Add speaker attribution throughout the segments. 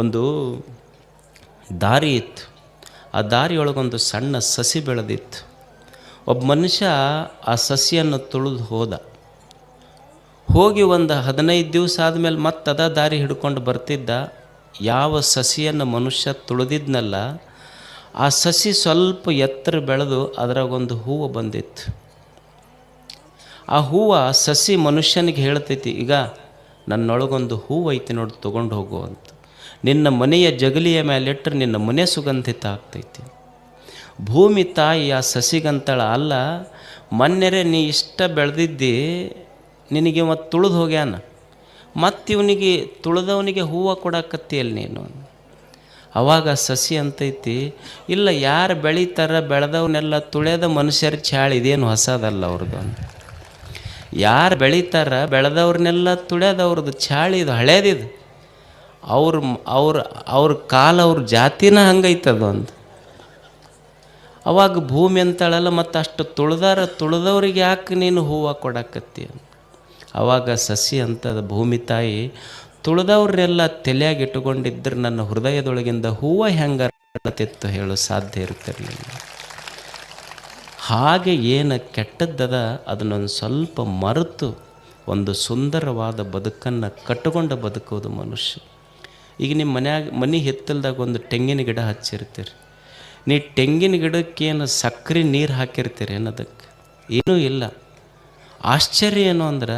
Speaker 1: ಒಂದು ದಾರಿ ಇತ್ತು. ಆ ದಾರಿಯೊಳಗೊಂದು ಸಣ್ಣ ಸಸಿ ಬೆಳೆದಿತ್ತು. ಒಬ್ಬ ಮನುಷ್ಯ ಆ ಸಸಿಯನ್ನು ತುಳಿದು ಹೋಗಿ ಒಂದು 15 ದಿವಸ ಆದಮೇಲೆ ಮತ್ತೆ ಅದ ದಾರಿ ಹಿಡ್ಕೊಂಡು ಬರ್ತಿದ್ದ. ಯಾವ ಸಸಿಯನ್ನು ಮನುಷ್ಯ ತುಳಿದಿದ್ನಲ್ಲ, ಆ ಸಸಿ ಸ್ವಲ್ಪ ಎತ್ತರ ಬೆಳೆದು ಅದರಾಗೊಂದು ಹೂವು ಬಂದಿತ್ತು. ಆ ಹೂವು ಸಸಿ ಮನುಷ್ಯನಿಗೆ ಹೇಳ್ತೈತಿ, ಈಗ ನನ್ನೊಳಗೊಂದು ಹೂವು ಐತಿ ನೋಡಿ, ತೊಗೊಂಡು ಹೋಗು ಅಂತ. ನಿನ್ನ ಮನೆಯ ಜಗಲಿಯ ಮೇಲಿಟ್ಟರೆ ನಿನ್ನ ಮನೆ ಸುಗಂಧಿತ ಆಗ್ತೈತಿ. ಭೂಮಿ ತಾಯಿ ಆ ಸಸಿಗಂತಳ, ಅಲ್ಲ ಮೊನ್ನೆರೆ ನೀ ಇಷ್ಟ ಬೆಳೆದಿದ್ದಿ, ನಿನಗೆ ಮತ್ತು ತುಳಿದು ಹೋಗ್ಯಾನ, ಮತ್ತು ಇವನಿಗೆ ತುಳಿದವನಿಗೆ ಹೂವು ಕೊಡಾಕತ್ತಿಯಲ್ಲಿ ನೀನು. ಅವಾಗ ಸಸಿ ಅಂತೈತಿ, ಇಲ್ಲ ಯಾರು ಬೆಳೀತಾರ ಬೆಳೆದವನ್ನೆಲ್ಲ ತುಳಿಯೋದ ಮನುಷ್ಯರ ಚಾಳಿ, ಇದೇನು ಹೊಸದಲ್ಲ ಅವ್ರದ್ದು. ಯಾರು ಬೆಳೀತಾರ ಬೆಳೆದವ್ರನ್ನೆಲ್ಲ ತುಳಿಯೋದವ್ರದ್ದು ಚಾಳಿ, ಇದು ಹಳೇದಿದು. ಅವ್ರ ಕಾಲ ಅವ್ರ ಜಾತಿನ ಹಂಗೈತದು ಅಂತ. ಅವಾಗ ಭೂಮಿ ಅಂತಳಲ್ಲ, ಮತ್ತು ಅಷ್ಟು ತುಳಿದವ್ರಿಗೆ ಯಾಕೆ ನೀನು ಹೂವು ಕೊಡಾಕತ್ತಿ? ಅವಾಗ ಸಸಿ ಅಂತದ, ಭೂಮಿ ತಾಯಿ ತುಳಿದವ್ರನ್ನೆಲ್ಲ ತಲೆಯಾಗಿ ಇಟ್ಟುಕೊಂಡಿದ್ದರೆ ನನ್ನ ಹೃದಯದೊಳಗಿಂದ ಹೂವು ಹೆಂಗೆ ಅರಳತಿತ್ತು ಹೇಳು, ಸಾಧ್ಯ ಇರ್ತಿರಲಿಲ್ಲ. ಹಾಗೆ ಏನು ಕೆಟ್ಟದ್ದದ ಅದನ್ನೊಂದು ಸ್ವಲ್ಪ ಮರೆತು ಒಂದು ಸುಂದರವಾದ ಬದುಕನ್ನು ಕಟ್ಟಿಕೊಂಡು ಬದುಕೋದು ಮನುಷ್ಯ. ಈಗ ನಿಮ್ಮ ಮನೆ ಹಿತ್ತಲ್ದಾಗ ಒಂದು ತೆಂಗಿನ ಗಿಡ ಹಚ್ಚಿರ್ತೀರಿ. ನೀ ತೆಂಗಿನ ಗಿಡಕ್ಕೇನು ಸಕ್ಕರೆ ನೀರು ಹಾಕಿರ್ತೀರಿ ಏನದಕ್ಕೆ? ಏನೂ ಇಲ್ಲ. ಆಶ್ಚರ್ಯ ಏನು ಅಂದ್ರೆ,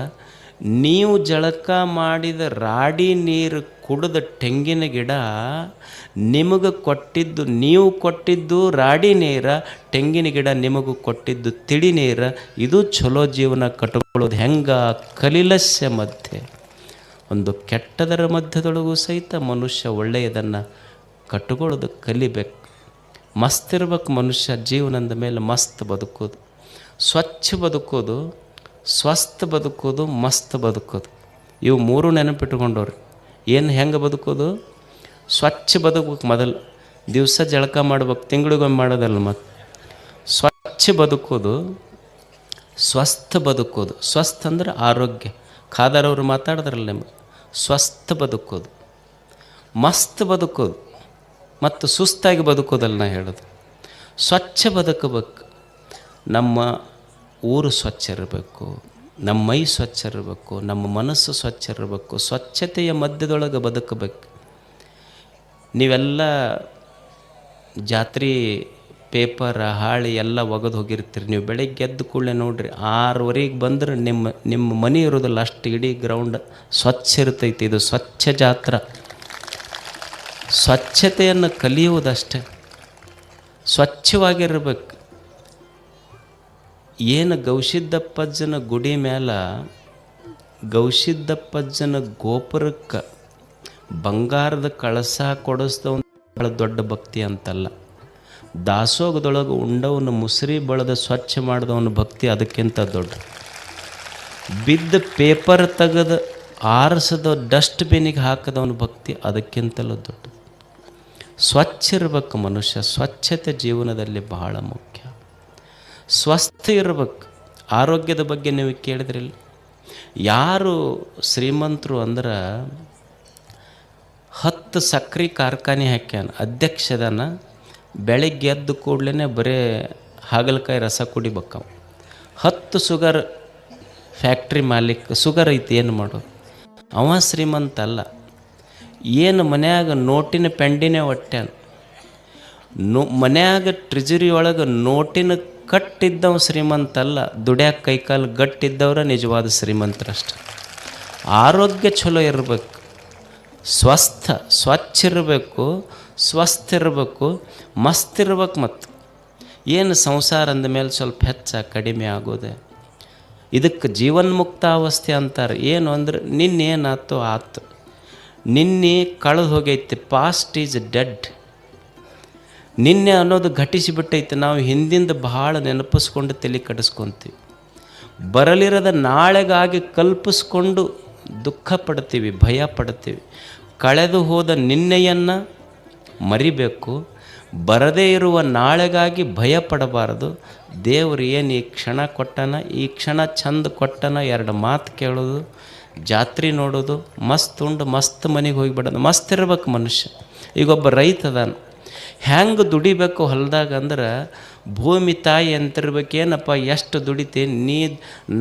Speaker 1: ನೀವು ಜಳಕ ಮಾಡಿದ ರಾಡಿ ನೀರು ಕುಡಿದ ತೆಂಗಿನ ಗಿಡ ನಿಮಗೆ ಕೊಟ್ಟಿದ್ದು, ನೀವು ಕೊಟ್ಟಿದ್ದು ರಾಡಿ ನೀರ, ತೆಂಗಿನ ಗಿಡ ನಿಮಗೂ ಕೊಟ್ಟಿದ್ದು ತಿಳಿ ನೀರ. ಇದು ಚಲೋ ಜೀವನ ಕಟ್ಕೊಳ್ಳೋದು ಹೆಂಗೆ? ಕಲಿಲಸ್ಯ ಮಧ್ಯೆ, ಒಂದು ಕೆಟ್ಟದರ ಮಧ್ಯದೊಳಗೂ ಸಹಿತ ಮನುಷ್ಯ ಒಳ್ಳೆಯದನ್ನು ಕಟ್ಕೊಳ್ಳೋದು ಕಲಿಬೇಕು. ಮಸ್ತ್ ಇರ್ಬೇಕು ಮನುಷ್ಯ. ಜೀವನದ ಮೇಲೆ ಮಸ್ತ್ ಬದುಕೋದು, ಸ್ವಚ್ಛ ಬದುಕೋದು, ಸ್ವಸ್ಥ ಬದುಕೋದು, ಮಸ್ತ್ ಬದುಕೋದು, ಇವು ಮೂರು ನೆನಪಿಟ್ಕೊಂಡವ್ರಿ. ಏನು ಹೆಂಗೆ ಬದುಕೋದು? ಸ್ವಚ್ಛ ಬದುಕಬೇಕು. ಮೊದಲು ದಿವಸ ಜಳಕ ಮಾಡ್ಬೇಕು, ತಿಂಗಳಿಗೊಮ್ಮೆ ಮಾಡೋದಲ್ಲ. ಮತ್ತು ಸ್ವಚ್ಛ ಬದುಕೋದು, ಸ್ವಸ್ಥ ಬದುಕೋದು. ಸ್ವಸ್ಥ ಅಂದ್ರೆ ಆರೋಗ್ಯ. ಖಾದರವ್ರು ಮಾತಾಡಿದ್ರಲ್ಲ ನಿಮಗೆ, ಸ್ವಸ್ಥ ಬದುಕೋದು, ಮಸ್ತ್ ಬದುಕೋದು, ಮತ್ತು ಸುಸ್ತಾಗಿ ಬದುಕೋದಲ್ಲ ನಾ ಹೇಳೋದು. ಸ್ವಚ್ಛ ಬದುಕಬೇಕು. ನಮ್ಮ ಊರು ಸ್ವಚ್ಛ ಇರಬೇಕು, ನಮ್ಮ ಮೈ ಸ್ವಚ್ಛ ಇರಬೇಕು, ನಮ್ಮ ಮನಸ್ಸು ಸ್ವಚ್ಛ ಇರಬೇಕು. ಸ್ವಚ್ಛತೆಯ ಮಧ್ಯದೊಳಗೆ ಬದುಕಬೇಕು. ನೀವೆಲ್ಲ ಜಾತ್ರೆ ಪೇಪರ್ ಹಾಳಿ ಎಲ್ಲ ಒಗೆದು ಹೋಗಿರ್ತೀರಿ. ನೀವು ಬೆಳಗ್ಗೆ ಎದ್ದು ಕೂಡಲೇ ನೋಡಿರಿ, 6:00 ಬಂದ್ರೆ ನಿಮ್ಮ ಮನೆ ಇರೋದಿಲ್ಲ, ಅಷ್ಟು ಇಡೀ ಗ್ರೌಂಡ್ ಸ್ವಚ್ಛ ಇರ್ತೈತಿ. ಇದು ಸ್ವಚ್ಛ ಜಾತ್ರೆ. ಸ್ವಚ್ಛತೆಯನ್ನು ಕಲಿಯುವುದಷ್ಟೇ. ಸ್ವಚ್ಛವಾಗಿರ್ಬೇಕು. ಏನು ಗವಿಸಿದ್ದಪ್ಪಜ್ಜನ ಗುಡಿ ಮೇಲೆ, ಗವಿಸಿದ್ದಪ್ಪಜ್ಜನ ಗೋಪುರಕ್ಕೆ ಬಂಗಾರದ ಕಳಸ ಕೊಡಿಸ್ದವನು ಭಾಳ ದೊಡ್ಡ ಭಕ್ತಿ ಅಂತಲ್ಲ. ದಾಸೋಗದೊಳಗೆ ಉಂಡವನು ಮುಸುರಿ ಬಳದ ಸ್ವಚ್ಛ ಮಾಡಿದವನ ಭಕ್ತಿ ಅದಕ್ಕಿಂತ ದೊಡ್ಡ. ಬಿದ್ದ ಪೇಪರ್ ತೆಗೆದು ಆರಿಸದ ಡಸ್ಟ್ಬಿನ್ನಿಗೆ ಹಾಕಿದವನ ಭಕ್ತಿ ಅದಕ್ಕಿಂತಲೂ ದೊಡ್ಡ. ಸ್ವಚ್ಛ ಇರಬೇಕು ಮನುಷ್ಯ. ಸ್ವಚ್ಛತೆ ಜೀವನದಲ್ಲಿ ಬಹಳ ಮುಖ್ಯ. ಸ್ವಸ್ಥ ಇರಬೇಕು. ಆರೋಗ್ಯದ ಬಗ್ಗೆ ನೀವು ಕೇಳಿದ್ರಿಲ್ಲ, ಯಾರು ಶ್ರೀಮಂತರು ಅಂದ್ರೆ 10 ಸಕ್ರೆ ಕಾರ್ಖಾನೆ ಹಾಕ್ಯಾನ, ಅಧ್ಯಕ್ಷದನ. ಬೆಳಗ್ಗೆ ಎದ್ದು ಕೂಡಲೇ ಬರೀ ಹಾಗಲಕಾಯಿ ರಸ ಕುಡಿಬೇಕವ. 10 ಶುಗರ್ ಫ್ಯಾಕ್ಟ್ರಿ ಮಾಲೀಕ, ಶುಗರ್ ಐತಿ ಏನು ಮಾಡೋದು? ಅವ ಶ್ರೀಮಂತ ಅಲ್ಲ. ಏನು ಮನ್ಯಾಗ ನೋಟಿನ ಪೆಂಡಿನೇ ಒಟ್ಟ್ಯಾನ. ಮನ್ಯಾಗ ಟ್ರೆಜರಿ ಒಳಗೆ ನೋಟಿನ ಕಟ್ಟಿದ್ದವ ಶ್ರೀಮಂತ ಅಲ್ಲ. ದುಡ್ಯಾಕ ಕೈಕಾಲು ಗಟ್ಟಿದ್ದವ್ರ ನಿಜವಾದ ಶ್ರೀಮಂತರಷ್ಟೆ. ಆರೋಗ್ಯ ಚಲೋ ಇರಬೇಕು, ಸ್ವಚ್ಛ ಇರಬೇಕು, ಸ್ವಸ್ಥ ಇರಬೇಕು, ಮಸ್ತ್ ಇರ್ಬೇಕು. ಮತ್ತು ಏನು ಸಂಸಾರ ಅಂದಮೇಲೆ ಸ್ವಲ್ಪ ಹೆಚ್ಚ ಕಡಿಮೆ ಆಗೋದೆ. ಇದಕ್ಕೆ ಜೀವನ್ಮುಕ್ತಾವಸ್ಥೆ ಅಂತಾರೆ. ಏನು ಅಂದ್ರೆ ನಿನ್ನೇನಾಯ್ತು ಆಯ್ತು, ನಿನ್ನೆ ಕಳೆದು ಹೋಗೈತಿ. Past is dead. ನಿನ್ನೆ ಅನ್ನೋದು ಘಟಿಸಿಬಿಟ್ಟೈತೆ. ನಾವು ಹಿಂದಿಂದ ಭಾಳ ನೆನಪಿಸ್ಕೊಂಡು ತಲೆ ಕಡಿಸ್ಕೊತೀವಿ. ಬರಲಿರದ ನಾಳೆಗಾಗಿ ಕಲ್ಪಿಸ್ಕೊಂಡು ದುಃಖ ಪಡ್ತೀವಿ, ಭಯ ಪಡ್ತೀವಿ. ಕಳೆದು ಹೋದ ನಿನ್ನೆಯನ್ನು ಮರಿಬೇಕು. ಬರದೇ ಇರುವ ನಾಳೆಗಾಗಿ ಭಯ ಪಡಬಾರದು. ದೇವರು ಏನು ಈ ಕ್ಷಣ ಕೊಟ್ಟನ, ಈ ಕ್ಷಣ ಚಂದ ಕೊಟ್ಟನ, 2 ಮಾತು ಕೇಳೋದು, ಜಾತ್ರೆ ನೋಡೋದು, ಮಸ್ತ್ ಉಂಡು ಮಸ್ತ್ ಮನೆಗೆ ಹೋಗಿಬಿಡೋದು, ಮಸ್ತ್ ಇರ್ಬೇಕು ಮನುಷ್ಯ. ಈಗ ಒಬ್ಬ ರೈತ ಅದಾನ, ಹೆಂಗೆ ದುಡಿಬೇಕು ಹೊಲದಾಗ ಅಂದ್ರೆ ಭೂಮಿ ತಾಯಿ ಅಂತಿರ್ಬೇಕೇನಪ್ಪ, ಎಷ್ಟು ದುಡಿತೀನಿ ನೀ,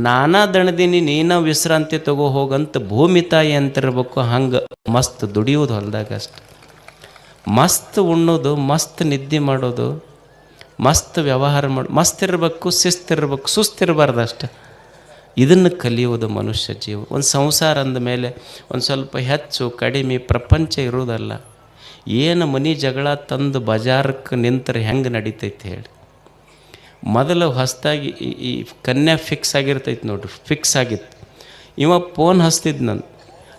Speaker 1: ನಾನಾ ದಣದೀನಿ ನೀನ ವಿಶ್ರಾಂತಿ ತಗೋ ಹೋಗಂತ ಭೂಮಿ ತಾಯಿ ಅಂತಿರ್ಬೇಕು. ಹಂಗೆ ಮಸ್ತ್ ದುಡಿಯೋದು ಹೊಲದಾಗ ಅಷ್ಟು, ಮಸ್ತ್ ಉಣ್ಣೋದು, ಮಸ್ತ್ ನಿದ್ದೆ ಮಾಡೋದು, ಮಸ್ತ್ ವ್ಯವಹಾರ ಮಾಡಿ, ಮಸ್ತ್ ಇರಬೇಕು, ಶಿಸ್ತಿರ್ಬೇಕು, ಸುಸ್ತಿರಬಾರ್ದು ಅಷ್ಟೆ. ಇದನ್ನು ಕಲಿಯೋದು ಮನುಷ್ಯ ಜೀವ. ಒಂದು ಸಂಸಾರ ಅಂದಮೇಲೆ ಒಂದು ಸ್ವಲ್ಪ ಹೆಚ್ಚು ಕಡಿಮೆ ಪ್ರಪಂಚ ಇರೋದಲ್ಲ. ಏನು ಮನೆ ಜಗಳ ತಂದು ಬಜಾರಕ್ಕೆ ನಿಂತರೆ ಹೆಂಗೆ ನಡೀತೈತೆ ಹೇಳಿ. ಮೊದಲು ಹೊಸದಾಗಿ ಈ ಕನ್ಯಾ ಫಿಕ್ಸ್ ಆಗಿರ್ತೈತೆ ನೋಡ್ರಿ, ಫಿಕ್ಸ್ ಆಗಿತ್ತು. ಇವ ಫೋನ್ ಹಚ್ತಿದ್ದು ನಾನು,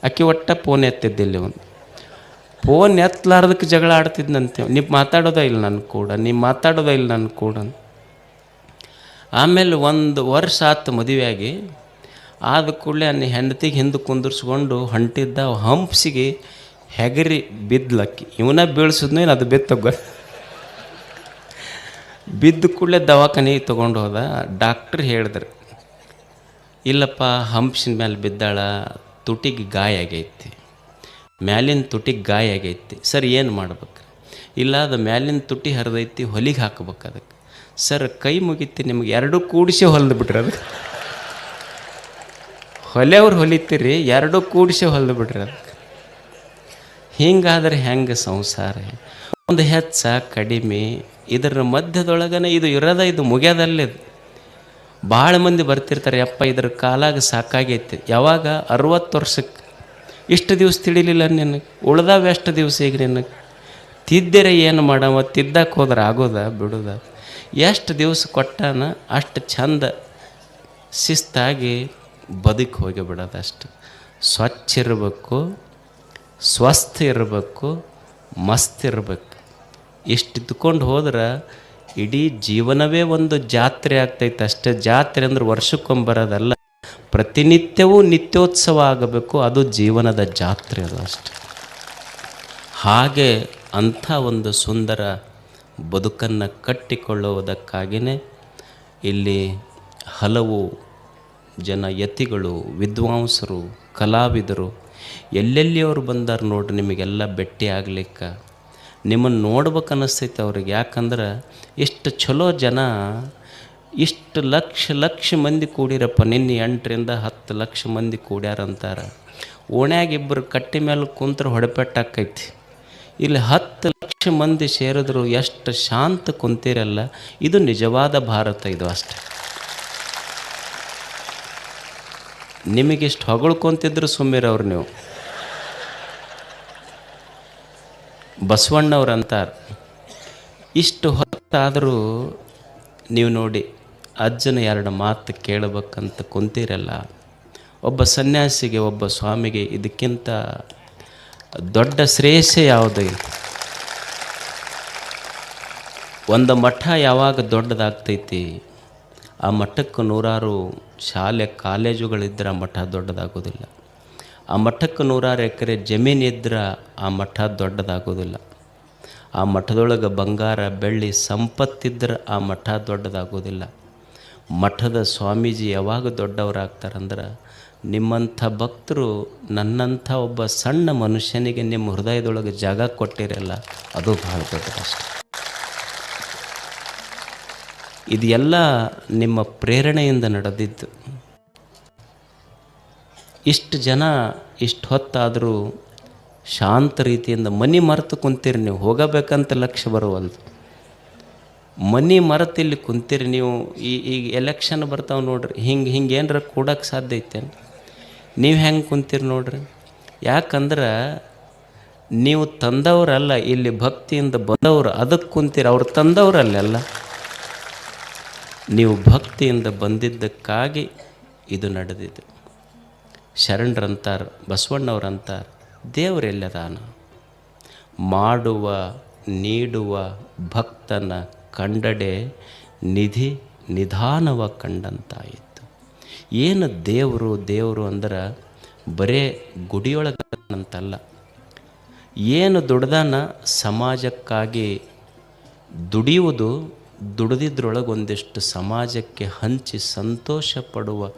Speaker 1: ಆಕೆ ಒಟ್ಟ ಫೋನ್ ಎತ್ತಿದ್ದಿಲ್ಲ. ಇವನು ಫೋನ್ ಎತ್ತಲಾರ್ದಕ್ಕೆ ಜಗಳ ಆಡ್ತಿದ್ನಂತೆ. ನೀವು ಮಾತಾಡೋದ ಇಲ್ಲ ನನ್ನ ಕೂಡ, ನೀವು ಮಾತಾಡೋದ ಇಲ್ಲ ನನ್ನ ಕೂಡ. ಆಮೇಲೆ 1 ವರ್ಷ ಆತು ಮದುವೆಯಾಗಿ, ಆದ ಕೂಡಲೇ ಅಲ್ಲಿ ಹೆಂಡತಿಗೆ ಹಿಂದೆ ಕುಂದಿರ್ಸ್ಕೊಂಡು ಹೊಂಟಿದ್ದ, ಹಂಪ್ಸಿಗೆ ಹೆಗರಿ ಬಿದ್ಲಕ್ಕಿ. ಇವನ ಬೀಳ್ಸಿದ್ನು ಏನು ಅದು ಬಿತ್ತಗ, ಬಿದ್ದ ಕೂಡಲೇ ದವಾಖಾನೆಗೆ ತೊಗೊಂಡು ಹೋದ. ಡಾಕ್ಟ್ರ್ ಹೇಳಿದ್ರು, ಇಲ್ಲಪ್ಪ ಹಂಪ್ಸಿನ ಮೇಲೆ ಬಿದ್ದಾಳ, ತುಟಿಗೆ ಗಾಯ ಆಗೈತಿ, ಮ್ಯಾಲಿನ ತುಟಿಗೆ ಗಾಯ ಆಗೈತಿ. ಸರ್ ಏನು ಮಾಡ್ಬೇಕು? ಇಲ್ಲ ಅದು ಮ್ಯಾಲಿನ ತುಟಿ ಹರಿದೈತಿ, ಹೊಲಿಗೆ ಹಾಕ್ಬೇಕು ಅದಕ್ಕೆ. ಸರ್ ಕೈ ಮುಗಿತಿ ನಿಮ್ಗೆ, ಎರಡೂ ಕೂಡಿಸಿ ಹೊಲಿದು ಬಿಟ್ರಿ. ಅದಕ್ಕೆ ಹೊಲೆಯವ್ರು ಹೊಲಿತೀರಿ, ಎರಡೂ ಕೂಡಿಸಿ ಹೊಲಿದು ಬಿಟ್ರಿ. ಅದಕ್ಕೆ ಹಿಂಗಾದ್ರೆ ಹೆಂಗೆ ಸಂಸಾರ? ಒಂದು ಹೆಚ್ಚ ಕಡಿಮೆ ಇದರ ಮಧ್ಯದೊಳಗನೆ ಇದು ಇರೋದ, ಇದು ಮುಗ್ಯೋದಲ್ಲಿದು. ಭಾಳ ಮಂದಿ ಬರ್ತಿರ್ತಾರೆ, ಯಪ್ಪ ಇದ್ರ ಕಾಲಾಗ ಸಾಕಾಗೈತಿ. ಯಾವಾಗ? 60 ವರ್ಷಕ್ಕೆ. ಇಷ್ಟು ದಿವಸ ತಿಳಿಲಿಲ್ಲ ನಿನಗೆ, ಉಳ್ದಾವ ಎಷ್ಟು ದಿವಸ ಈಗ ನಿನಗೆ? ತಿದ್ದರೆ ಏನು ಮಾಡವ, ತಿದ್ದಕ್ಕೆ ಹೋದ್ರೆ ಆಗೋದ ಬಿಡೋದ? ಎಷ್ಟು ದಿವಸ ಕೊಟ್ಟಾನ ಅಷ್ಟು ಚಂದ ಶಿಸ್ತಾಗಿ ಬದುಕಿ ಹೋಗಿಬಿಡೋದು ಅಷ್ಟು. ಸ್ವಚ್ಛ ಇರಬೇಕು, ಸ್ವಸ್ಥ ಇರಬೇಕು, ಮಸ್ತ್ ಇರಬೇಕು. ಇಷ್ಟು ಇದ್ಕೊಂಡು ಹೋದ್ರೆ ಇಡೀ ಜೀವನವೇ ಒಂದು ಜಾತ್ರೆ ಆಗ್ತೈತೆ ಅಷ್ಟೇ. ಜಾತ್ರೆ ಅಂದ್ರೆ ವರ್ಷಕ್ಕೊಂಬರೋದಲ್ಲ, ಪ್ರತಿನಿತ್ಯವೂ ನಿತ್ಯೋತ್ಸವ ಆಗಬೇಕು. ಅದು ಜೀವನದ ಜಾತ್ರೆ, ಅದು ಅಷ್ಟೆ. ಹಾಗೆ ಅಂಥ ಒಂದು ಸುಂದರ ಬದುಕನ್ನು ಕಟ್ಟಿಕೊಳ್ಳುವುದಕ್ಕಾಗಿಯೇ ಇಲ್ಲಿ ಹಲವು ಜನ ಯತಿಗಳು, ವಿದ್ವಾಂಸರು, ಕಲಾವಿದರು ಎಲ್ಲೆಲ್ಲಿಯವರು ಬಂದಾರ ನೋಡ್ರಿ. ನಿಮಗೆಲ್ಲ ಭೇಟಿ ಆಗ್ಲಿಕ್ಕೆ ನಿಮ್ಮನ್ನು ನೋಡ್ಬೇಕು ಅನ್ನಿಸ್ತೈತೆ ಅವ್ರಿಗೆ. ಯಾಕಂದ್ರೆ ಇಷ್ಟು ಚಲೋ ಜನ, ಇಷ್ಟು ಲಕ್ಷ ಮಂದಿ ಕೂಡಿರಪ್ಪ. ನಿನ್ನೆ 8ರಿಂದ 10 ಲಕ್ಷ ಮಂದಿ ಕೂಡ್ಯಾರಂತಾರೆ. ಓಣ್ಯಾಗ ಇಬ್ಬರು ಕಟ್ಟಿ ಮೇಲೆ ಕುಂತ್ರೆ ಹೊಡೆಪೆಟ್ಟಾಕೈತಿ. ಇಲ್ಲಿ 10 ಲಕ್ಷ ಮಂದಿ ಸೇರಿದ್ರು ಎಷ್ಟು ಶಾಂತ ಕುಂತಿರಲ್ಲ. ಇದು ನಿಜವಾದ ಭಾರತ, ಇದು ಅಷ್ಟೆ. ನಿಮಗಿಷ್ಟು ಹೊಗಳ್ಕೊಂತಿದ್ರು ಸುಮ್ಮಿರವ್ರು ನೀವು. ಬಸವಣ್ಣವ್ರು ಅಂತಾರೆ, ಇಷ್ಟು ಹೊತ್ತಾದರೂ ನೀವು ನೋಡಿ ಅಜ್ಜನ 2 ಮಾತು ಕೇಳಬೇಕಂತ ಕುಂತಿರಲ್ಲ. ಒಬ್ಬ ಸನ್ಯಾಸಿಗೆ, ಒಬ್ಬ ಸ್ವಾಮಿಗೆ ಇದಕ್ಕಿಂತ ದೊಡ್ಡ ಶ್ರೇಯಸ್ಸೇ ಯಾವುದೇ. ಒಂದು ಮಠ ಯಾವಾಗ ದೊಡ್ಡದಾಗ್ತೈತಿ, ಆ ಮಠಕ್ಕೆ 100 ಶಾಲೆ ಕಾಲೇಜುಗಳಿದ್ರೆ ಆ ಮಠ ದೊಡ್ಡದಾಗೋದಿಲ್ಲ. ಆ ಮಠಕ್ಕೆ 100 ಎಕರೆ ಜಮೀನಿದ್ರೆ ಆ ಮಠ ದೊಡ್ಡದಾಗೋದಿಲ್ಲ. ಆ ಮಠದೊಳಗೆ ಬಂಗಾರ ಬೆಳ್ಳಿ ಸಂಪತ್ತಿದ್ರೆ ಆ ಮಠ ದೊಡ್ಡದಾಗೋದಿಲ್ಲ. ಮಠದ ಸ್ವಾಮೀಜಿ ಯಾವಾಗ ದೊಡ್ಡವರಾಗ್ತಾರಂದ್ರೆ, ನಿಮ್ಮಂಥ ಭಕ್ತರು ನನ್ನಂಥ ಒಬ್ಬ ಸಣ್ಣ ಮನುಷ್ಯನಿಗೆ ನಿಮ್ಮ ಹೃದಯದೊಳಗೆ ಜಾಗ ಕೊಟ್ಟಿರಲ್ಲ, ಅದು ಭಾಳ ದೊಡ್ಡದಷ್ಟೆ. ಇದು ಎಲ್ಲ ನಿಮ್ಮ ಪ್ರೇರಣೆಯಿಂದ ನಡೆದಿದ್ದು. ಇಷ್ಟು ಜನ ಇಷ್ಟು ಹೊತ್ತಾದರೂ ಶಾಂತ ರೀತಿಯಿಂದ ಮನೆ ಮರೆತು ಕುಂತೀರಿ ನೀವು. ಹೋಗಬೇಕಂತ ಲಕ್ಷ್ಯ ಬರುವಲ್ದು. ಮನೆ ಮರೆತು ಇಲ್ಲಿ ಕುಂತೀರಿ ನೀವು. ಈಗ ಎಲೆಕ್ಷನ್ ಬರ್ತಾವೆ ನೋಡ್ರಿ, ಹಿಂಗೆ ಏನರ ಕೂಡಕ್ಕೆ ಸಾಧ್ಯ ಐತೇನು? ನೀವು ಹೆಂಗೆ ಕುಂತೀರಿ ನೋಡ್ರಿ. ಯಾಕಂದ್ರೆ ನೀವು ತಂದವರಲ್ಲ, ಇಲ್ಲಿ ಭಕ್ತಿಯಿಂದ ಬಂದವರು, ಅದಕ್ಕೆ ಕುಂತೀರಿ. ಅವ್ರು ತಂದವರಲ್ಲ, ನೀವು ಭಕ್ತಿಯಿಂದ ಬಂದಿದ್ದಕ್ಕಾಗಿ ಇದು ನಡೆದಿದ್ದು. ಶರಣರಂತಾರೆ, ಬಸವಣ್ಣವ್ರಂತಾರೆ, ದೇವರೆಲ್ಲದಾನ ಮಾಡುವ ನೀಡುವ ಭಕ್ತನ ಕಂಡಡೆ ನಿಧಿ ನಿಧಾನವ ಕಂಡಂತಾಯಿತು. ಏನು ದೇವರು ಅಂದ್ರೆ ಬರೇ ಗುಡಿಯೊಳಗಂತಲ್ಲ. ಏನು ದುಡ್ದಾನ ಸಮಾಜಕ್ಕಾಗಿ ದುಡಿಯುವುದು, ದುಡಿದಿದ್ರೊಳಗೆ ಒಂದಿಷ್ಟು ಸಮಾಜಕ್ಕೆ ಹಂಚಿ ಸಂತೋಷ ಪಡುವ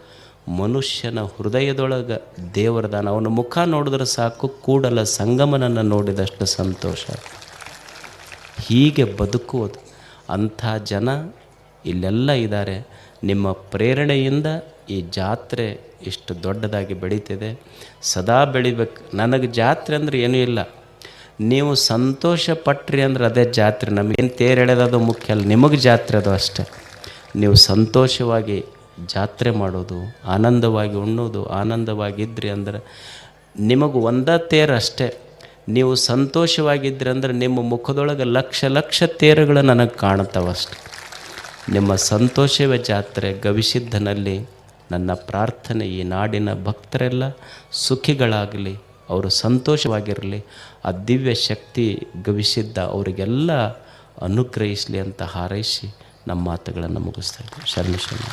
Speaker 1: ಮನುಷ್ಯನ ಹೃದಯದೊಳಗೆ ದೇವರದಾನ. ಅವನ ಮುಖ ನೋಡಿದ್ರೆ ಸಾಕು, ಕೂಡಲ ಸಂಗಮನನ್ನು ನೋಡಿದಷ್ಟು ಸಂತೋಷ. ಹೀಗೆ ಬದುಕುವುದು. ಅಂಥ ಜನ ಇಲ್ಲೆಲ್ಲ ಇದ್ದಾರೆ. ನಿಮ್ಮ ಪ್ರೇರಣೆಯಿಂದ ಈ ಜಾತ್ರೆ ಇಷ್ಟು ದೊಡ್ಡದಾಗಿ ಬೆಳೀತಿದೆ. ಸದಾ ಬೆಳಿಬೇಕು. ನನಗೆ ಜಾತ್ರೆ ಅಂದರೆ ಏನೂ ಇಲ್ಲ, ನೀವು ಸಂತೋಷ ಪಟ್ರಿ ಅಂದ್ರೆ ಅದೇ ಜಾತ್ರೆ. ನಮಗೇನು ತೇರು ಎಳೆಯೋದು ಮುಖ್ಯ ಅಲ್ಲ, ನಿಮಗೆ ಜಾತ್ರೆ ಅದು ಅಷ್ಟೆ. ನೀವು ಸಂತೋಷವಾಗಿ ಜಾತ್ರೆ ಮಾಡೋದು, ಆನಂದವಾಗಿ ಉಣ್ಣೋದು, ಆನಂದವಾಗಿದ್ರಿ ಅಂದ್ರೆ ನಿಮಗೆ ಒಂದೇ ತೇರು ಅಷ್ಟೇ. ನೀವು ಸಂತೋಷವಾಗಿದ್ರಿ ಅಂದ್ರೆ ನಿಮ್ಮ ಮುಖದೊಳಗೆ ಲಕ್ಷ ಲಕ್ಷ ತೇರುಗಳು ನನಗೆ ಕಾಣುತ್ತವಷ್ಟೆ. ನಿಮ್ಮ ಸಂತೋಷವೇ ಜಾತ್ರೆ. ಗವಿಸಿದ್ಧನಲ್ಲಿ ನನ್ನ ಪ್ರಾರ್ಥನೆ, ಈ ನಾಡಿನ ಭಕ್ತರೆಲ್ಲ ಸುಖಿಗಳಾಗಲಿ, ಅವರು ಸಂತೋಷವಾಗಿರಲಿ. ಆ ದಿವ್ಯ ಶಕ್ತಿ ಗವಿಸಿದ್ಧ ಅವರಿಗೆಲ್ಲ ಅನುಗ್ರಹಿಸಲಿ ಅಂತ ಹಾರೈಸಿ ನಮ್ಮ ಮಾತುಗಳನ್ನು ಮುಗಿಸ್ತಾ ಇದ್ದೀನಿ. ಶರಣ ಶರಣ.